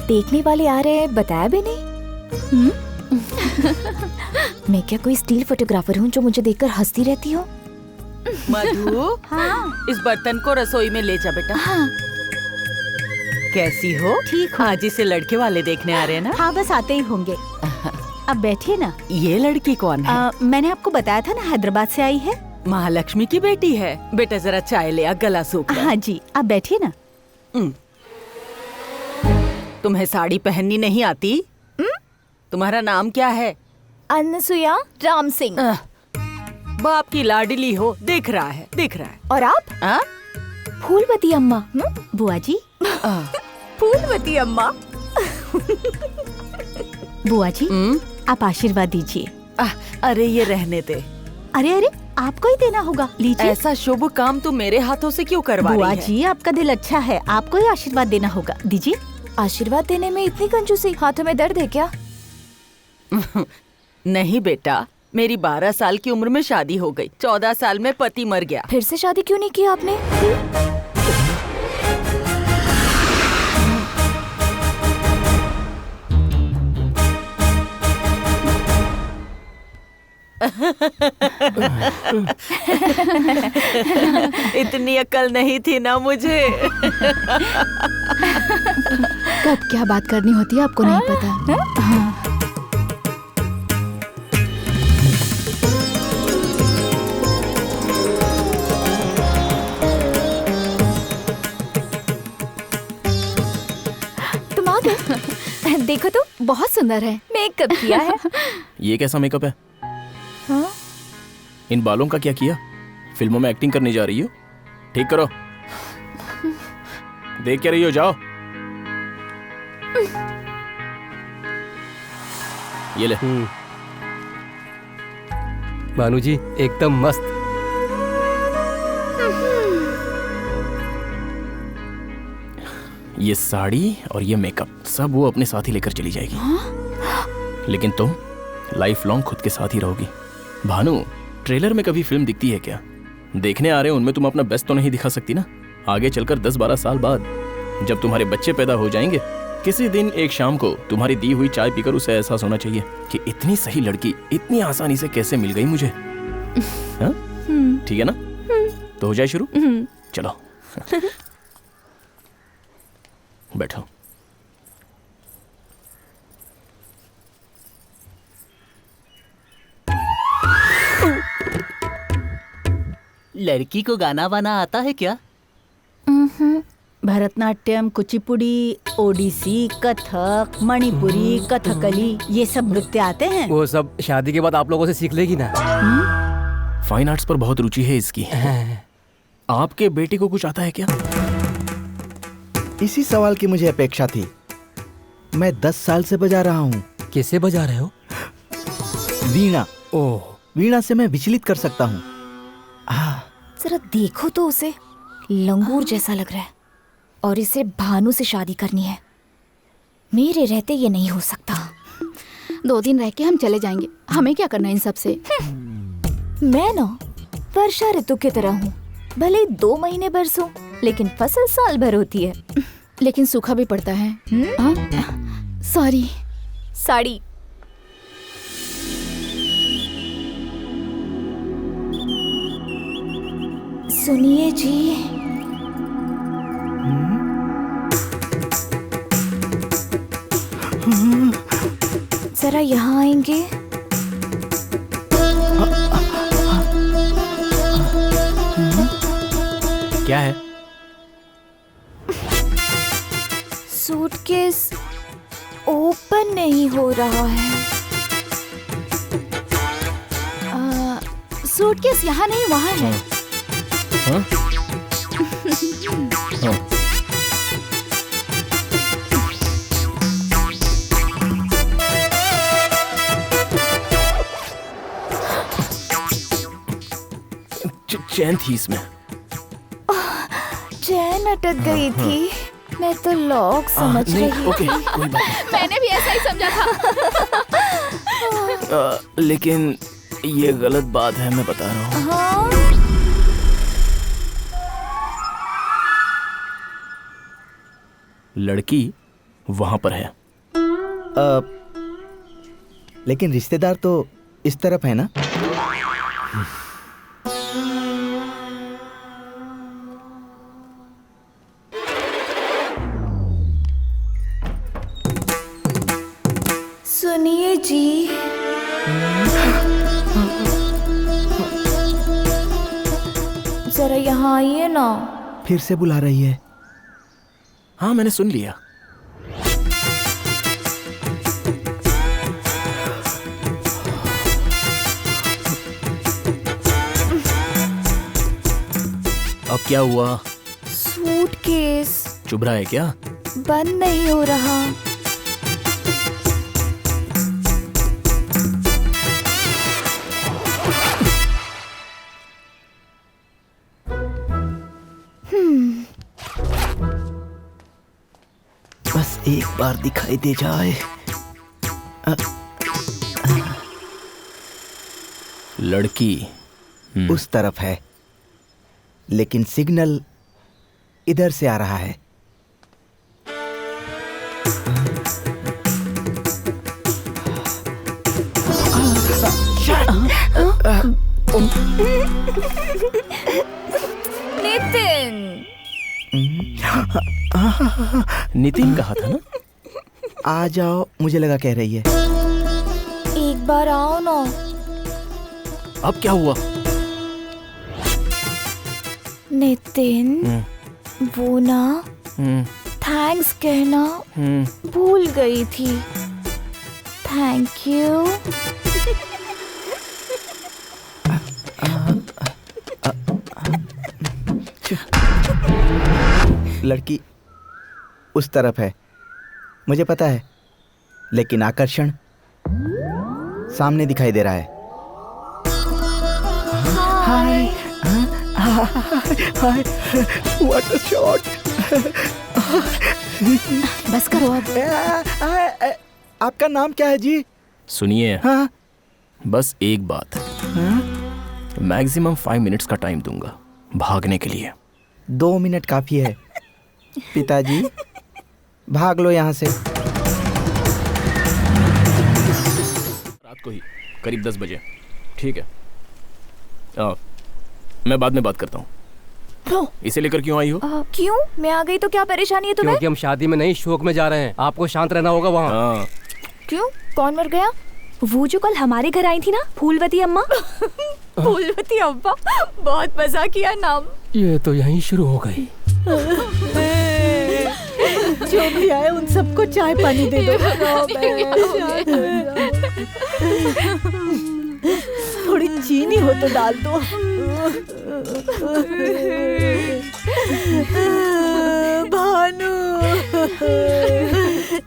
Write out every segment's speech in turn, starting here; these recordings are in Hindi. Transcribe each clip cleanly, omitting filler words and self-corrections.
देखने वाले आ रहे हैं, बताया भी नहीं। मैं क्या कोई स्टील फोटोग्राफर हूँ जो मुझे देखकर हंसती रहती हो? मधु, हाँ इस बर्तन को रसोई में ले जा बेटा। हाँ कैसी हो? ठीक हूँ। आज इसे लड़के वाले देखने आ रहे हैं ना? हाँ बस आते ही होंगे। अब बैठिए ना। ये लड़की कौन है? मैंने आपको बताया था ना, हैदराबाद से आई है। महालक्ष्मी की बेटी है। बेटा जरा चाय ले आ, गला सूख रहा है। हाँ जी, आप बैठिए ना। तुम्हें साड़ी पहननी नहीं आती? तुम्हारा नाम क्या है? अनसुया राम सिंह। बाप की लाडली हो, दिख रहा है, दिख रहा है। और आप? आ? फूलवती अम्मा। बुआ जी। फूलवती अम्मा। बुआ जी, आप आशीर्वाद दीजिए। अरे ये रहने दे। अरे अरे, आपको ही देना होगा, लीजिए। ऐसा शुभ काम तुम मेरे हाथों से क्यों करवा रही है? बुआ जी, आपका दिल अच्छा है, आपको ही आशीर्वाद देना होगा, दीजिए। आशीर्वाद देने में इतनी कंजूसी? हाथों में दर्द है क्या? नहीं बेटा, मेरी 12 साल की उम्र में शादी हो गई, 14 साल में पति मर गया। फिर से शादी क्यों नहीं की आपने? इतनी अक्ल नहीं थी ना मुझे। कब क्या बात करनी होती है आपको नहीं पता। हाँ। तुम आ गए। देखो तो बहुत सुंदर है, मेकअप किया है। ये कैसा मेकअप है? हाँ? इन बालों का क्या किया? फिल्मों में एक्टिंग करने जा रही हो? ठीक करो। देख क्या रही हो, जाओ। ये ले। भानु जी एकदम मस्त। ये साड़ी और ये मेकअप सब वो अपने साथ ही लेकर चली जाएगी। लेकिन तुम लाइफ लॉन्ग खुद के साथ ही रहोगी। भानु, ट्रेलर में कभी फिल्म दिखती है क्या? देखने आ रहे हो उनमें तुम अपना बेस्ट तो नहीं दिखा सकती ना। आगे चलकर 10-12 साल बाद जब तुम्हारे बच्चे पैदा हो जाएंगे, किसी दिन एक शाम को तुम्हारी दी हुई चाय पीकर उसे एहसास होना चाहिए कि इतनी सही लड़की इतनी आसानी से कैसे मिल गई मुझे। हाँ? ठीक है ना? तो हो जाए शुरू। चलो बैठो। लड़की को गाना वाना आता है क्या? भरतनाट्यम, कुचिपुड़ी, ओडिसी, कथक, मणिपुरी, कथकली, ये सब नृत्य आते हैं। वो सब शादी के बाद आप लोगों से सीख लेगी ना। फाइन आर्ट्स पर बहुत रुचि है इसकी। आपके बेटे को कुछ आता है क्या? इसी सवाल की मुझे अपेक्षा थी। मैं 10 साल से बजा रहा हूँ। कैसे बजा रहे हो? वीणा। ओह, वीणा से मैं विचलित कर सकता हूँ। जरा देखो तो उसे, लंगूर जैसा लग रहा है। और इसे भानु से शादी करनी है। मेरे रहते ये नहीं हो सकता। 2 दिन रह के हम चले जाएंगे, हमें क्या करना इन सब से। मैं ना वर्षा ऋतु की तरह हूँ, भले 2 महीने बरसों, लेकिन फसल साल भर होती है। लेकिन सूखा भी पड़ता है। सॉरी। साड़ी। सुनिए जी, जरा यहाँ आएंगे? क्या है? सूटकेस ओपन नहीं हो रहा है। सूटकेस यहाँ नहीं, वहाँ है। हाँ? हाँ। चैन थी इसमें। चैन अटक गई थी। मैं तो लॉक समझ रही थी। ओके, कोई बात नहीं। मैंने भी ऐसा ही समझा था। लेकिन ये गलत बात है, मैं बता रहा हूँ। हाँ? लड़की वहां पर है। लेकिन रिश्तेदार तो इस तरफ है ना? सुनिए जी, जरा यहाँ आइए ना। फिर से बुला रही है। हाँ, मैंने सुन लिया। अब क्या हुआ? सूटकेस चुभ रहा है क्या? बंद नहीं हो रहा। बस एक बार दिखाई दे जाए। लड़की उस तरफ है, लेकिन सिग्नल इधर से आ रहा है। नितिन, नितिन कहा था ना? आ जाओ, मुझे लगा कह रही है। एक बार आओ ना। अब क्या हुआ? नितिन, वो ना थैंक्स कहना भूल गई थी। Thank you. लड़की उस तरफ है, मुझे पता है, लेकिन आकर्षण सामने दिखाई दे रहा है। हाय हाय, व्हाट अ शॉट। बस करो अब। आपका नाम क्या है जी? सुनिए, हाँ? बस एक बात, मैक्सिमम 5 मिनट्स का टाइम दूंगा भागने के लिए। 2 मिनट काफी है पिताजी, भाग लो यहाँ से। रात को ही करीब 10 बजे, ठीक है? मैं बाद में बात करता हूँ। इसे लेकर क्यों आई हो? क्यों? मैं आ गई तो क्या परेशानी है तुम्हें? क्योंकि हम शादी में नहीं, शौक में जा रहे हैं। आपको शांत रहना होगा वहाँ। हाँ। क्यों? कौन मर गया? वो जो कल हमारे घर आई थी ना, फूलवती अम्मा। फूलवती अम्मा, बहुत मजा किया नाम। ये तो यहीं शुरू हो गई। जो भी आए उन सबको चाय पानी दे दो। थोड़ी चीनी हो तो डाल दो। भानु,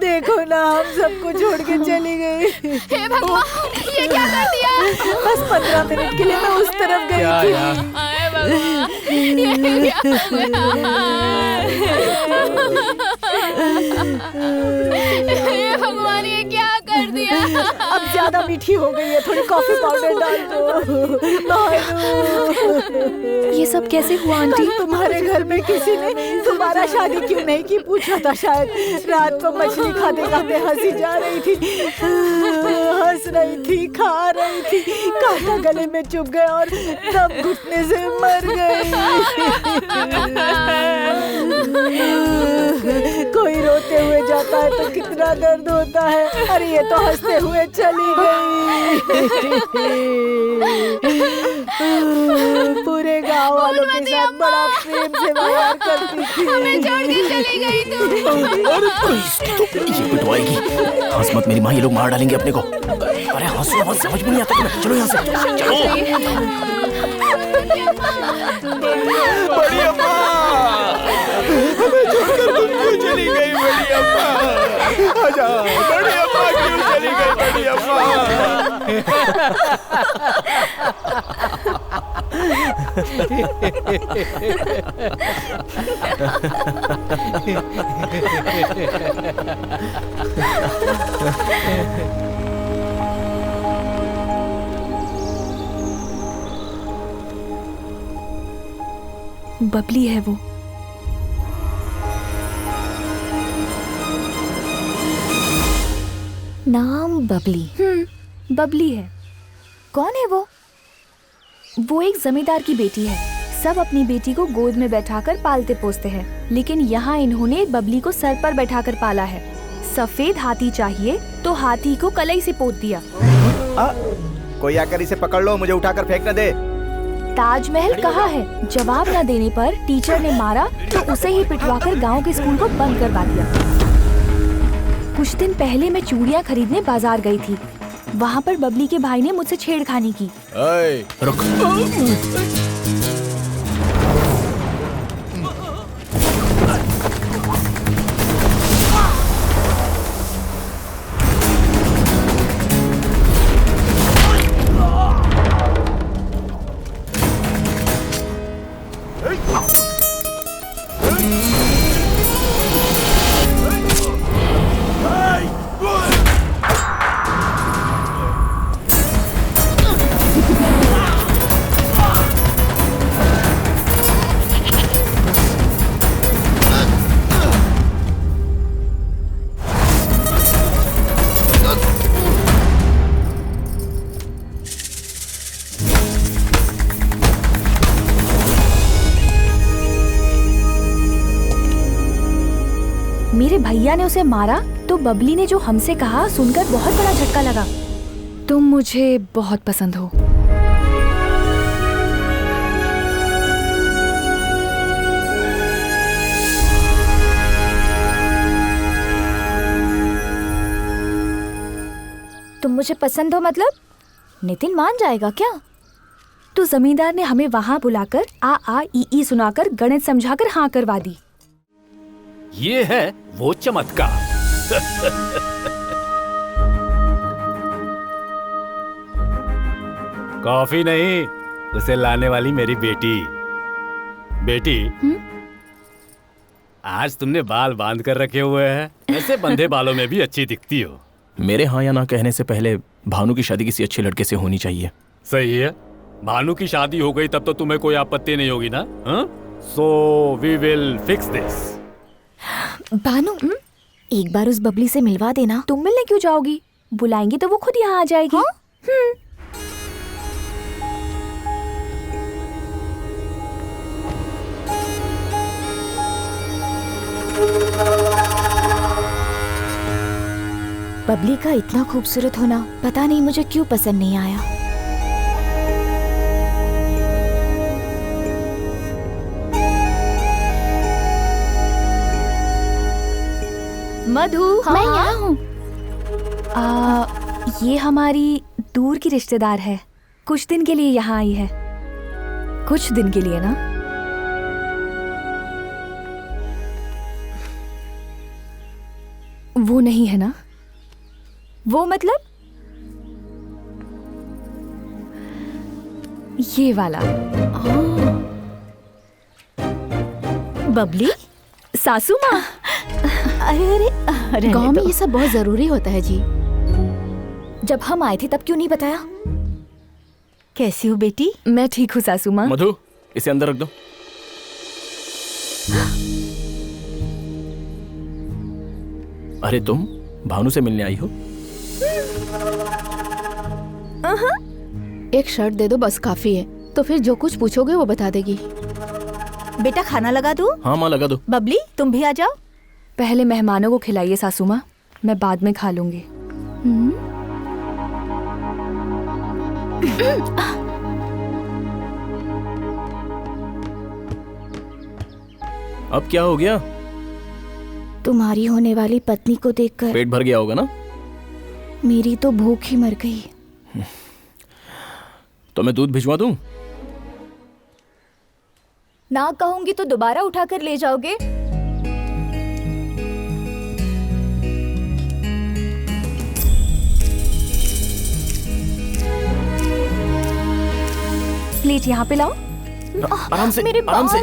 देखो ना, हम सबको छोड़ के चली गई। हे भगवान, ये क्या कर दिया? बस 15 मिनट के लिए मैं उस तरफ गई थी। हाय भगवान, ये क्या हे भगवान, ये क्या कर दिया? अब ज्यादा मीठी हो गई है, थोड़ी कॉफी पाउडर डाल दो। ये सब कैसे हुआ आंटी? तुम्हारे घर में किसी ने तुम्हारा शादी क्यों नहीं की पूछा था शायद। रात को मछली खाते खाते हंसी जा रही थी, हंस रही थी, खा रही थी, कांटा गले में चुभ गया और दम घुटने से मर गई। कोई रोते हुए जाता है तो कितना दर्द होता है। अरे ये तो हंसते हुए चली गई। पूरे गांव वालों के साथ बड़ा प्रेम से व्यवहार करती थी। हमें छोड़ के चली गई तू। ये पिटवाएगी। हंस मत मेरी माँ, ये लोग मार डालेंगे अपने को। अरे हंसो मत, समझ में नहीं आता तुम्हें। चलो यहाँ से, चलो। बड़ी अम्मा, हमें छोड़कर तुम क्यों चली गई बड़ी अम्मा? आजा, बड़ी अम्मा क्यों चली गई बड़ी अम्मा? बबली है वो। नाम बबली। बबली है। कौन है वो? वो एक जमींदार की बेटी है। सब अपनी बेटी को गोद में बैठाकर पालते पोसते हैं, लेकिन यहाँ इन्होंने बबली को सर पर बैठाकर पाला है। सफेद हाथी चाहिए तो हाथी को कलई से पोत दिया। कोई आकर इसे पकड़ लो, मुझे उठाकर फेंक न दे। ताजमहल कहाँ है? जवाब न देने पर टीचर ने मारा तो उसे ही पिटवाकर गांव के स्कूल को बंद करवा दिया। कुछ दिन पहले मैं चूड़ियाँ खरीदने बाजार गई थी। वहाँ पर बबली के भाई ने मुझसे छेड़खानी की। रुक। मेरे भैया ने उसे मारा तो बबली ने जो हमसे कहा सुनकर बहुत बड़ा झटका लगा। तुम मुझे बहुत पसंद हो। तुम मुझे पसंद हो मतलब? नितिन मान जाएगा क्या? तो जमींदार ने हमें वहाँ बुलाकर आ ई सुनाकर गणित समझाकर हाँ करवा दी। ये है वो चमत्कार। कॉफी नहीं, उसे लाने वाली मेरी बेटी। बेटी, आज तुमने बाल बांध कर रखे हुए हैं। ऐसे बंधे बालों में भी अच्छी दिखती हो। मेरे हाँ या ना कहने से पहले भानु की शादी किसी अच्छे लड़के से होनी चाहिए। सही है। भानु की शादी हो गई तब तो तुम्हें कोई आपत्ति नहीं होगी ना? So we will fix this. Bhanu, एक बार उस बबली से मिलवा देना। तुम मिलने क्यों जाओगी? बुलाएंगी तो वो खुद यहाँ आ जाएगी। हाँ? बबली का इतना खूबसूरत होना पता नहीं मुझे क्यों पसंद नहीं आया। मधु, हाँ, मैं यहाँ हूँ। ये हमारी दूर की रिश्तेदार है। कुछ दिन के लिए यहाँ आई है। कुछ दिन के लिए ना? वो नहीं है ना? वो मतलब? ये वाला। बबली? सासू माँ। अरे गांव में ये सब बहुत जरूरी होता है जी। जब हम आए थे तब क्यों नहीं बताया? कैसी हो बेटी? मैं ठीक हूँ सासू माँ। मधु, इसे अंदर रख दो। अरे तुम भानु से मिलने आई हो? एक शर्ट दे दो बस काफी है। तो फिर जो कुछ पूछोगे वो बता देगी। बेटा खाना लगा दूं? हाँ माँ लगा दो। बबली तुम भी आ जाओ। पहले मेहमानों को खिलाइए सासू माँ, मैं बाद में खा लूंगी। अब क्या हो गया? तुम्हारी होने वाली पत्नी को देखकर पेट भर गया होगा ना? मेरी तो भूख ही मर गई। तो मैं दूध भिजवा दूं? ना कहूंगी तो दोबारा उठाकर ले जाओगे। प्लेट यहाँ पे लाओ। आराम से, मेरे आराम से।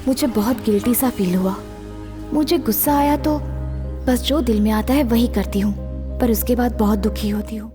मुझे बहुत गिल्टी सा फील हुआ। मुझे गुस्सा आया तो बस जो दिल में आता है वही करती हूँ, पर उसके बाद बहुत दुखी होती हूँ।